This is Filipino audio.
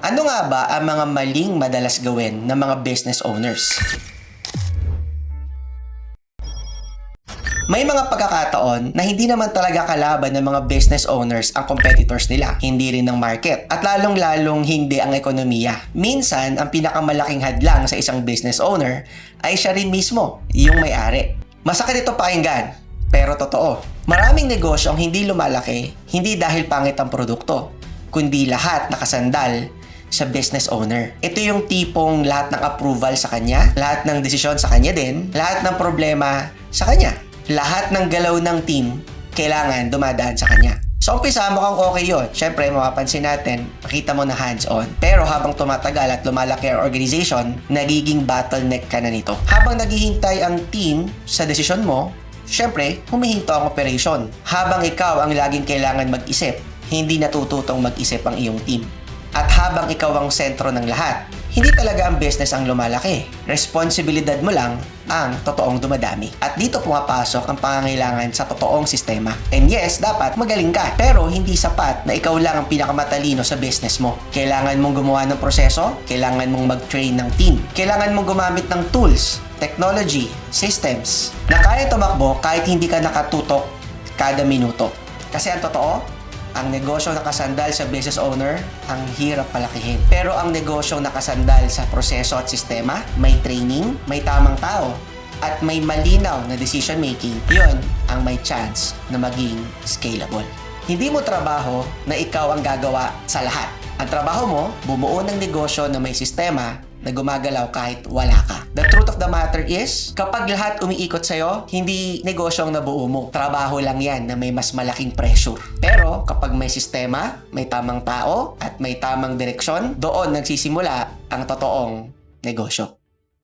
Ano nga ba ang mga maling madalas gawin ng mga business owners? May mga pagkakataon na hindi naman talaga kalaban ng mga business owners ang competitors nila, hindi rin ng market, at lalong-lalong hindi ang ekonomiya. Minsan, ang pinakamalaking hadlang sa isang business owner ay siya rin mismo, yung may-ari. Masakit ito pakinggan, pero totoo. Maraming negosyong hindi lumalaki, hindi dahil pangit ang produkto, kundi lahat nakasandal sa business owner. Ito yung tipong lahat ng approval sa kanya, lahat ng desisyon sa kanya din, lahat ng problema sa kanya. Lahat ng galaw ng team kailangan dumadaan sa kanya. So, umpisa mukhang okay yun. Siyempre, mapapansin natin, makita mo na hands-on. Pero habang tumatagal at lumalaki ang organization, nagiging bottleneck ka na nito. Habang naghihintay ang team sa desisyon mo, siyempre, humihinto ang operation. Habang ikaw ang laging kailangan mag-isip, hindi natututong mag-isip ang iyong team. At habang ikaw ang sentro ng lahat, hindi talaga ang business ang lumalaki. Responsibilidad mo lang ang totoong dumadami. At dito pumapasok ang pangangailangan sa totoong sistema. And yes, dapat magaling ka. Pero hindi sapat na ikaw lang ang pinakamatalino sa business mo. Kailangan mong gumawa ng proseso, kailangan mong mag-train ng team, kailangan mong gumamit ng tools, technology, systems na kaya tumakbo kahit hindi ka nakatutok kada minuto. Kasi ang totoo, ang negosyo nakasandal sa business owner, ang hirap palakihin. Pero ang negosyo nakasandal sa proseso at sistema, may training, may tamang tao, at may malinaw na decision making, yun ang may chance na maging scalable. Hindi mo trabaho na ikaw ang gagawa sa lahat. Ang trabaho mo, bumuo ng negosyo na may sistema na gumagalaw kahit wala ka. The truth of the matter is, kapag lahat umiikot sa'yo, hindi negosyo ang nabuo mo. Trabaho lang yan na may mas malaking pressure. Pero kapag may sistema, may tamang tao, at may tamang direksyon, doon nagsisimula ang totoong negosyo.